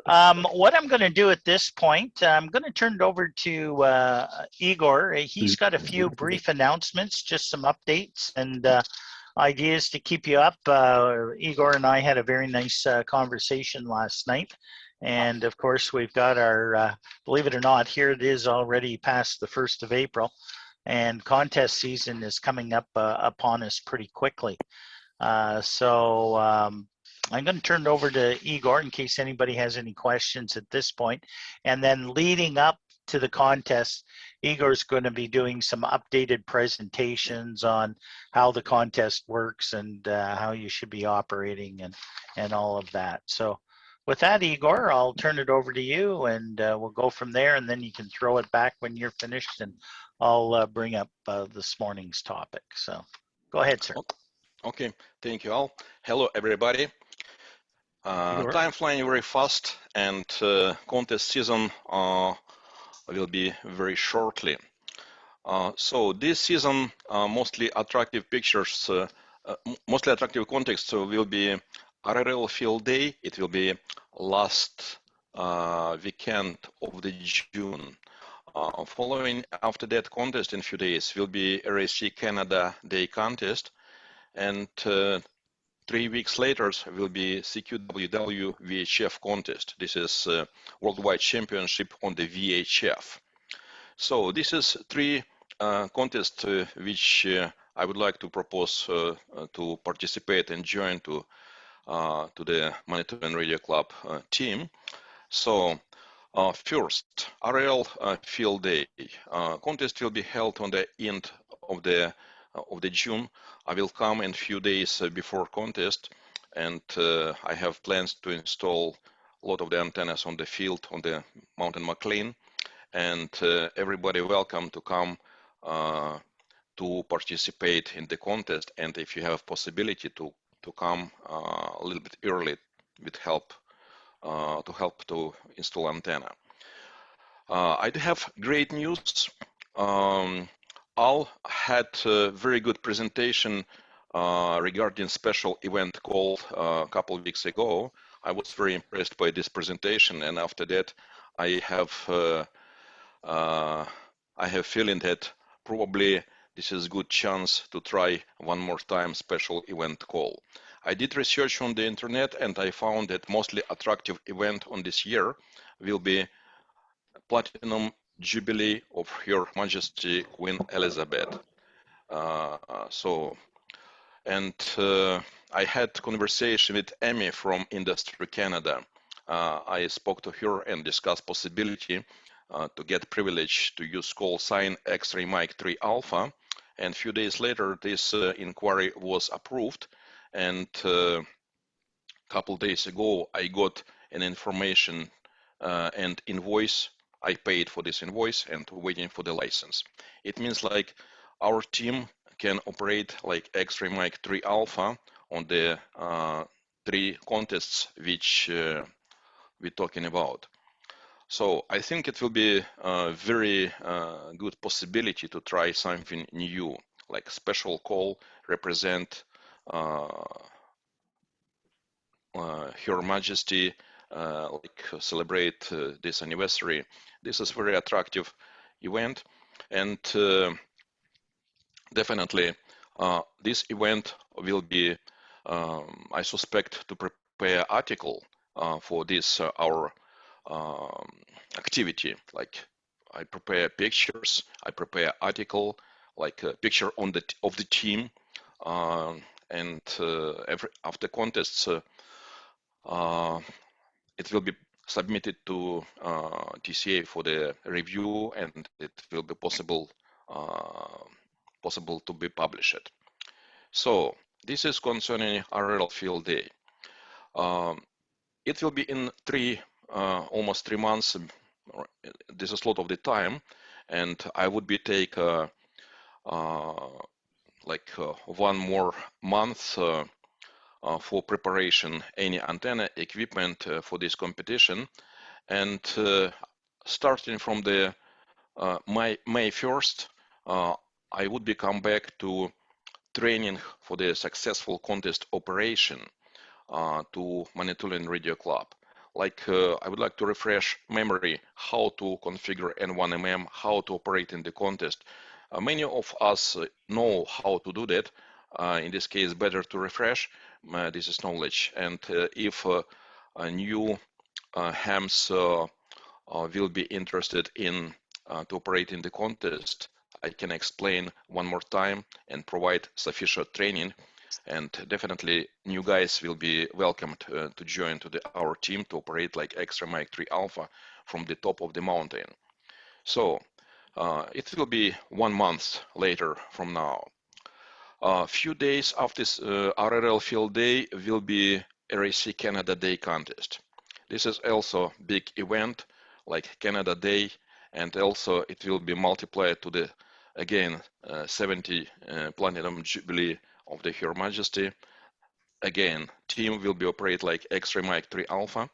What I'm going to do at this point, I'm going to turn it over to Igor. He's got a few brief announcements, just some updates and ideas to keep you up. Igor and I had a very nice conversation last night. And of course, we've got our, believe it or not, here it is already past the 1st of April. And contest season is coming up upon us pretty quickly. So I'm going to turn it over to Igor in case anybody has any questions at this point. And then leading up to the contest, Igor's going to be doing some updated presentations on how the contest works and how you should be operating and all of that. So with that, Igor, I'll turn it over to you and we'll go from there, and then you can throw it back when you're finished and I'll bring up this morning's topic. So go ahead, sir. Okay, thank you all. Hello, everybody. Time flying very fast, and contest season will be very shortly. So this season, mostly attractive pictures, mostly attractive context will be RRL Field Day. It will be last weekend of the June. Following after that contest in few days will be RSC Canada Day contest, and 3 weeks later will be CQWW VHF contest. This is Worldwide Championship on the VHF. So this is 3 contests which I would like to propose to participate and join to the Manitoulin Radio Club team. So first, RL Field Day contest will be held on the end of the June. I will come in few days before contest, and I have plans to install a lot of the antennas on the field on the Mountain McLean, and everybody welcome to come to participate in the contest. And if you have possibility to come a little bit early with help to install antenna. I do have great news. Al had a very good presentation regarding special event call a couple of weeks ago. I was very impressed by this presentation, and after that, I have feeling that probably this is a good chance to try one more time special event call. I did research on the internet, and I found that mostly attractive event on this year will be Platinum Jubilee of Her Majesty Queen Elizabeth. I had conversation with Amy from Industry Canada. I spoke to her and discussed possibility to get privilege to use call sign X-Ray Mike 3 Alpha. And a few days later, this inquiry was approved. And a couple days ago, I got an information and invoice. I paid for this invoice and waiting for the license. It means like our team can operate like X-Ray Mike 3 Alpha on the 3 contests which we're talking about. So I think it will be a very good possibility to try something new, like special call represent Her Majesty, like celebrate this anniversary. This is very attractive event, and definitely this event will be, I suspect, to prepare article for this our activity. Like I prepare pictures, I prepare article, like a picture on of the team, and after contests, it will be submitted to TCA for the review, and it will be possible to be published. So this is concerning RRL Field Day. It will be in almost 3 months. This is a lot of the time, and I would be take like 1 more month for preparation any antenna equipment for this competition. And starting from the May 1st, I would be come back to training for the successful contest operation to Manitoulin Radio Club. I would like to refresh memory how to configure N1MM, how to operate in the contest. Many of us know how to do that. In this case, better to refresh. This is knowledge. And if a new hams will be interested in to operate in the contest, I can explain one more time and provide sufficient training. And definitely new guys will be welcomed to join to our team to operate like XtremIke 3 Alpha from the top of the mountain. So it will be 1 month later from now. A few days after this RRL Field Day will be RAC Canada Day contest. This is also big event like Canada Day, and also it will be multiplied to the again 70 Platinum Jubilee of the Her Majesty. Again, team will be operate like XtremIke 3 Alpha.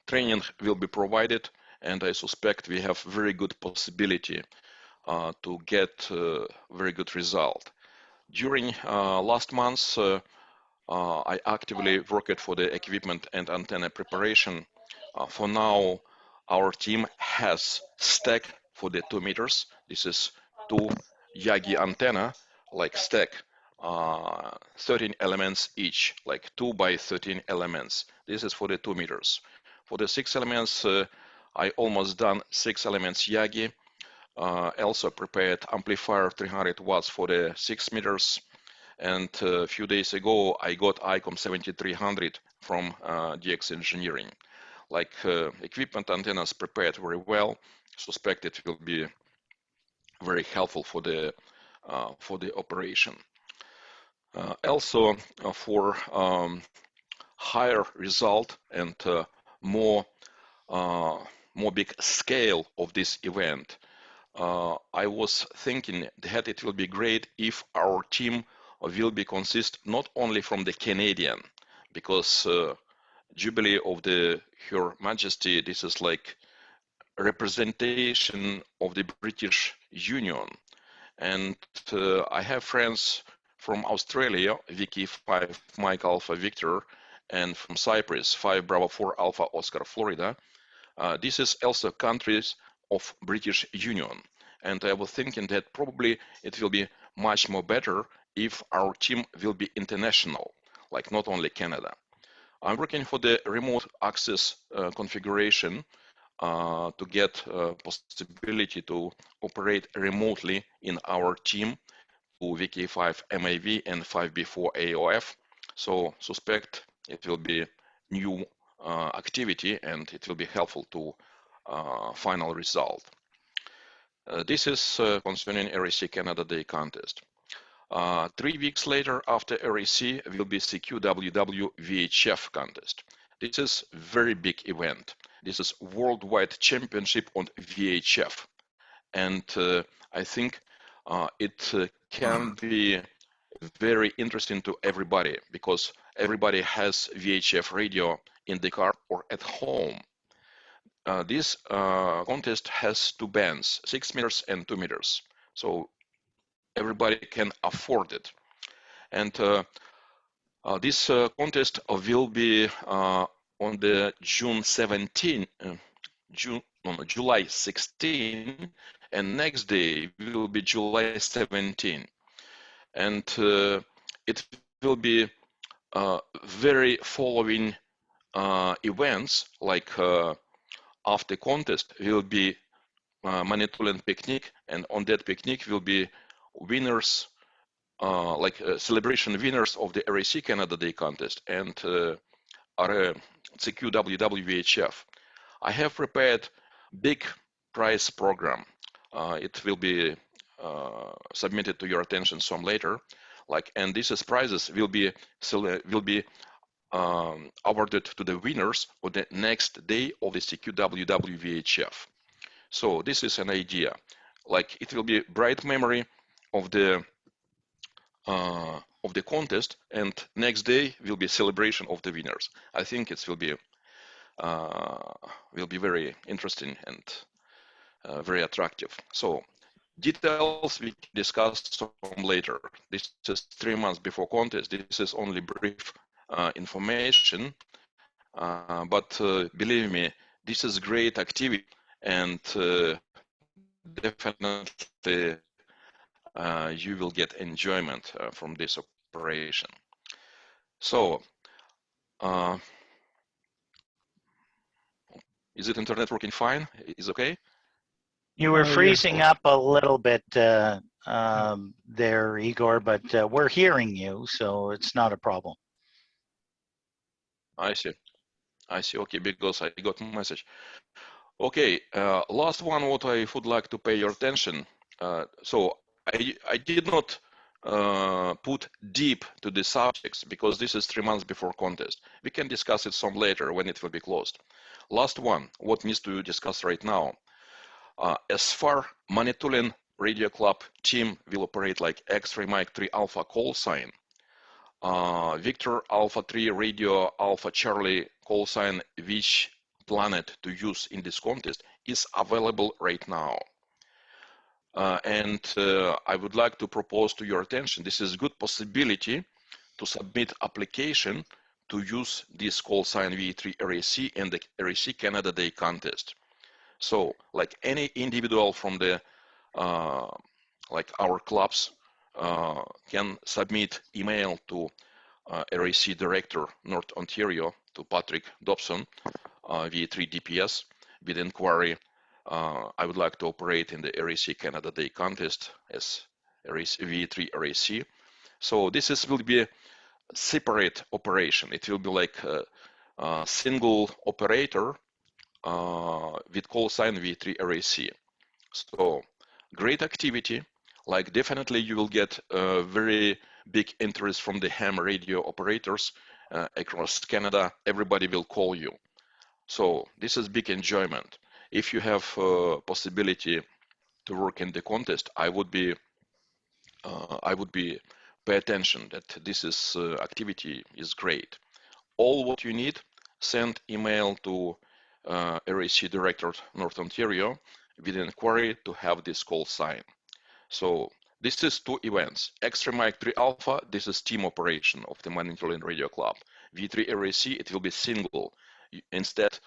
Training will be provided, and I suspect we have very good possibility to get very good result. During last months, I actively worked for the equipment and antenna preparation. For now, our team has stack for the 2 meters. This is 2 Yagi antenna, like stack, 13 elements each, like 2 by 13 elements. This is for the 2 meters. For the 6 elements, I almost done 6 elements Yagi. Also prepared amplifier 300 watts for the 6 meters. And a few days ago, I got ICOM 7300 from DX Engineering. Like equipment antennas prepared very well. Suspect it will be very helpful for the operation. Also for higher result and more big scale of this event, I was thinking that it will be great if our team will be consist not only from the Canadian, because Jubilee of the Her Majesty, this is like a representation of the British Union. And I have friends from Australia, Vicky 5 Mike Alpha Victor, and from Cyprus, 5 Bravo 4 Alpha Oscar Florida. This is also countries of British Union. And I was thinking that probably it will be much more better if our team will be international, like not only Canada. I'm working for the remote access configuration to get possibility to operate remotely in our team to VK5 MAV and 5B4 AOF. So suspect it will be new activity and it will be helpful to final result. This is concerning RAC Canada Day contest. 3 weeks later after RAC will be CQWW VHF contest. This is very big event. This is worldwide championship on VHF. And I think it can be very interesting to everybody because everybody has VHF radio in the car or at home. This contest has 2 bands, 6 meters and 2 meters. So everybody can afford it. And this contest will be on the July 16, and next day will be July 17. And it will be very following events like after contest will be Manitoulin picnic, and on that picnic will be winners, like celebration winners of the RAC Canada Day contest and CQWW VHF. I have prepared big prize program. It will be submitted to your attention some later. Like, and these prizes will be awarded to the winners on the next day of the CQWW VHF. So this is an idea. Like, it will be bright memory of the contest, and next day will be celebration of the winners. I think it will be very interesting and very attractive. So details we can discuss some later. This is 3 months before contest. This is only brief information. But believe me, this is great activity, and definitely you will get enjoyment from this operation. So, is it internet working fine? Is okay? You were freezing Yeah. up a little bit there, Igor, but we're hearing you, so it's not a problem. I see. I see. Okay, because I got a message. Okay, last one, what I would like to pay your attention. So I did not put deep to the subjects because this is 3 months before contest. We can discuss it some later when it will be closed. Last one, what needs to discuss right now. As far Manitoulin Radio Club team will operate like X-Ray Mike 3 Alpha call sign, Victor Alpha 3 Radio Alpha Charlie call sign, which planet to use in this contest is available right now. And I would like to propose to your attention, this is a good possibility to submit application to use this call sign V3 RAC and the RAC Canada Day contest. So like any individual from the like our clubs can submit email to RAC Director North Ontario, to Patrick Dobson, V3 DPS, with inquiry. I would like to operate in the RAC Canada Day contest as V3 RAC. So this will be a separate operation. It will be like a single operator with call sign V3 RAC. So great activity. Like definitely you will get a very big interest from the ham radio operators across Canada. Everybody will call you. So this is big enjoyment. If you have possibility to work in the contest, I would be pay attention that this is activity is great. All what you need, send email to RAC Director North Ontario with an inquiry to have this call sign. So this is 2 events. X-Ray Mike 3 Alpha, this is team operation of the Manitoulin Radio Club. V3 RAC, it will be single. Instead,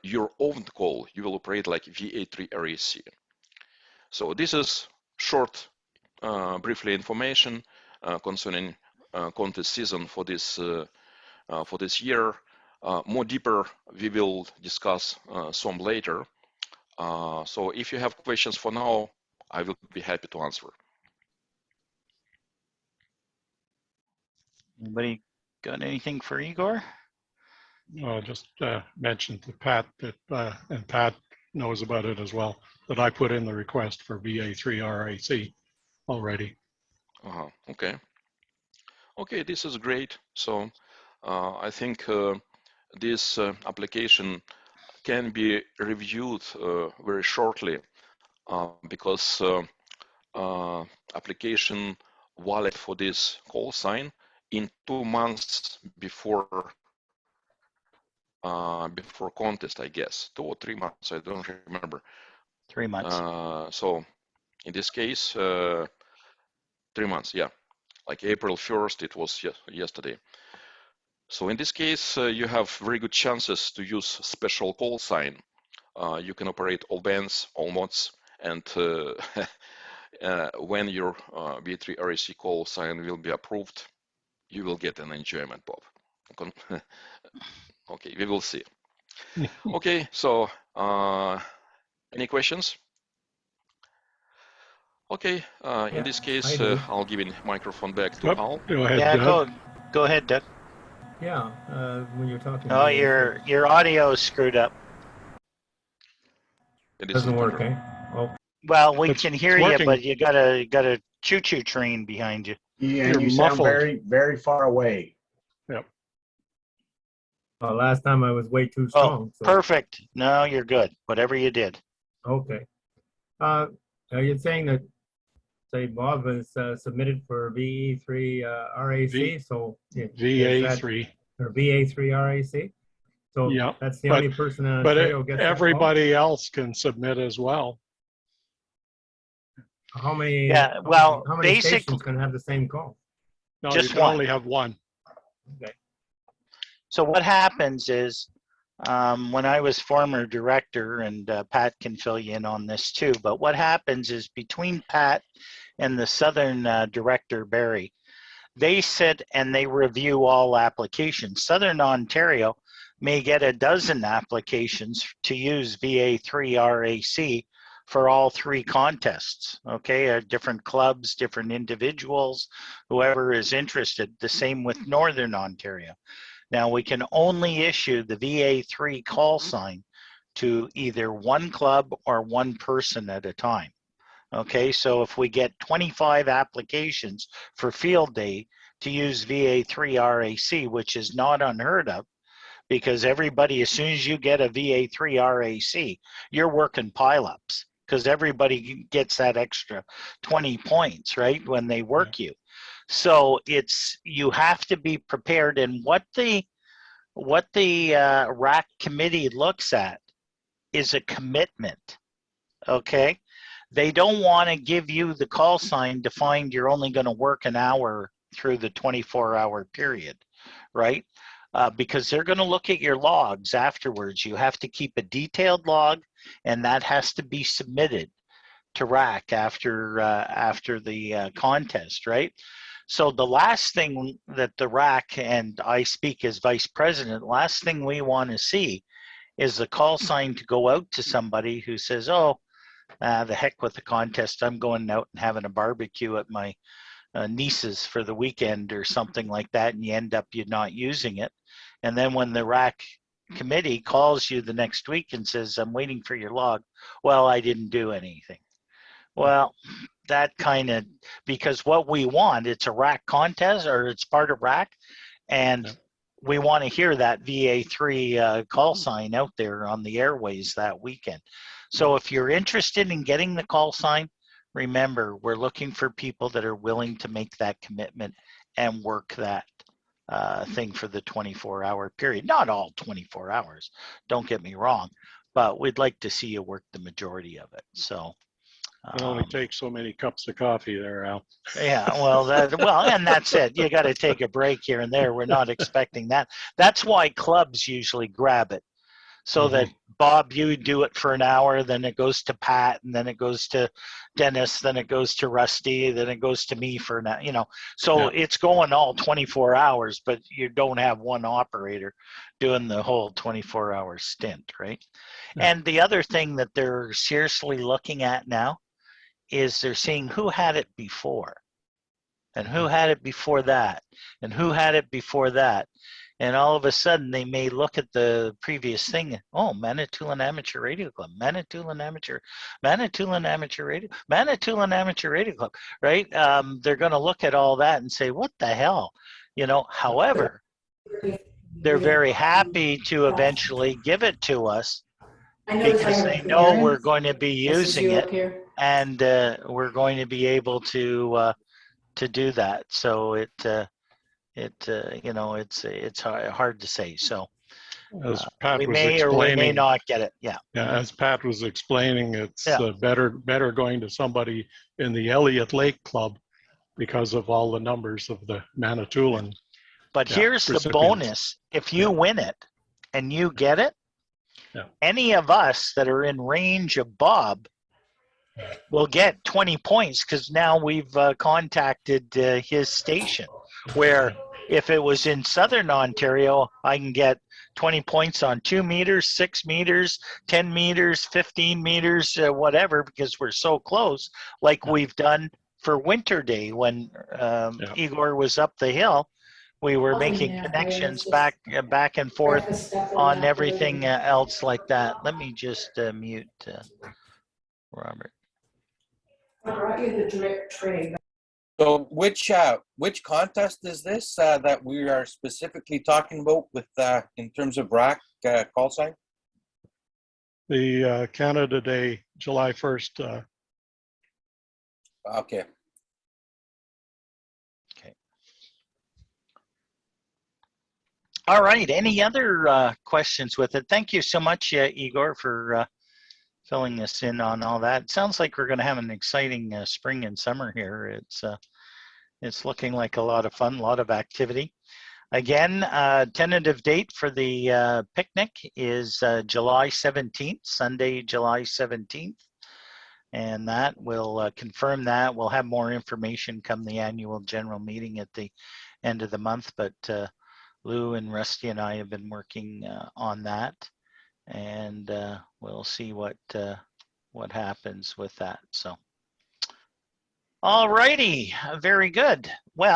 your own call, you will operate like VA3 RAC. So this is short, briefly information concerning contest season for this year. More deeper, we will discuss some later. So if you have questions for now, I will be happy to answer. Anybody got anything for Igor? Just mentioned to Pat that, and Pat knows about it as well, that I put in the request for VA3 RAC already. Okay. Okay, this is great. So I think this application can be reviewed very shortly because application valid for this call sign in 2 months before contest, I guess 2 or 3 months. I don't remember. 3 months. So in this case, 3 months. Yeah, like April 1st. It was yesterday. So in this case, you have very good chances to use special call sign. You can operate all bands, all mods, and when your V3 RAC call sign will be approved, you will get an enjoyment, Bob. Okay, we will see. Okay, so any questions? Okay, in this case, I'll give the microphone back to Al. Go ahead, Yeah, Doug. go ahead, Doug. Yeah, when you're talking. Oh, your audio is screwed up. It doesn't work, eh? Oh. Well, we can hear you, working. but you got a choo-choo train behind you. Yeah, and You're you sound muffled. very, very far away. Yep. Last time I was way too strong. So. Perfect. No, you're good. Whatever you did. Okay. You're saying that, say, Bob was submitted for VE3 RAC, so VA3. or VA3 RAC. So Yeah, that's the only person in But Ontario gets that call? everybody else can submit as well. How many? Yeah, well, how many basically, stations can have the same call? No, Just you can one. only have one. Okay. So what happens is, when I was former director, and Pat can fill you in on this too, but what happens is between Pat and the Southern director, Barry, they sit and they review all applications. Southern Ontario may get a dozen applications to use VA3 RAC for all 3 contests, okay? Different clubs, different individuals, whoever is interested. The same with Northern Ontario. Now, we can only issue the VA3 call sign to either one club or one person at a time. Okay, so if we get 25 applications for field day to use VA3 RAC, which is not unheard of, because everybody, as soon as you get a VA3 RAC, you're working pileups, because everybody gets that extra 20 points, right, when they work you. So you have to be prepared. And what the RAC committee looks at is a commitment, okay? They don't want to give you the call sign to find you're only going to work an hour through the 24-hour period, right? Because they're going to look at your logs afterwards. You have to keep a detailed log, and that has to be submitted to RAC after the contest, right? So the last thing that the RAC, and I speak as vice president, last thing we want to see is the call sign to go out to somebody who says, oh, the heck with the contest, I'm going out and having a barbecue at my niece's for the weekend or something like that, and you end up you not using it. And then when the RAC committee calls you the next week and says, I'm waiting for your log, well, I didn't do anything. Well, that kind of, because what we want, it's a RAC contest, or it's part of RAC, and we want to hear that VA3 call sign out there on the airways that weekend. So if you're interested in getting the call sign, remember, we're looking for people that are willing to make that commitment and work that thing for the 24-hour period. Not all 24 hours, don't get me wrong, but we'd like to see you work the majority of it. So it only takes so many cups of coffee there, Al. yeah, well, and that's it. You got to take a break here and there. We're not expecting that. That's why clubs usually grab it, so that Bob, you do it for an hour, then it goes to Pat, and then it goes to Dennis, then it goes to Rusty, then it goes to me for now. You know, so it's going all 24 hours, but you don't have one operator doing the whole 24-hour stint, right? Yeah. And the other thing that they're seriously looking at now is they're seeing who had it before, and who had it before that, and who had it before that. And all of a sudden they may look at the previous thing. Oh, Manitoulin Amateur Radio Club, Manitoulin Amateur Radio Club, right? They're going to look at all that and say, what the hell? You know, however, they're very happy to eventually give it to us because they know we're going to be using it, and we're going to be able to do that. So you know, it's hard to say. So as Pat we was may or we may not get it. Yeah. Yeah. As Pat was explaining, it's better going to somebody in the Elliott Lake Club because of all the numbers of the Manitoulin. But here's the bonus: if you win it and you get it, any of us that are in range of Bob will get 20 points, because now we've contacted his station. Where if it was in Southern Ontario, I can get 20 points on 2 meters, 6 meters, 10 meters, 15 meters, whatever, because we're so close, like we've done for Winter Day when Igor was up the hill. We were making connections back and forth on everything else like that. Let me just mute Robert. I brought you the drip tray. So which contest is this that we are specifically talking about with in terms of RAC call sign? The Canada Day, July 1st. Okay. All right. Any other questions with it? Thank you so much, Igor, for filling us in on all that. It sounds like we're going to have an exciting spring and summer here. It's looking like a lot of fun, a lot of activity. Again, tentative date for the picnic is July 17th, Sunday, July 17th. And that will confirm that. We'll have more information come the annual general meeting at the end of the month, but Lou and Rusty and I have been working on that, and we'll see what happens with that. So, all righty, very good. Well.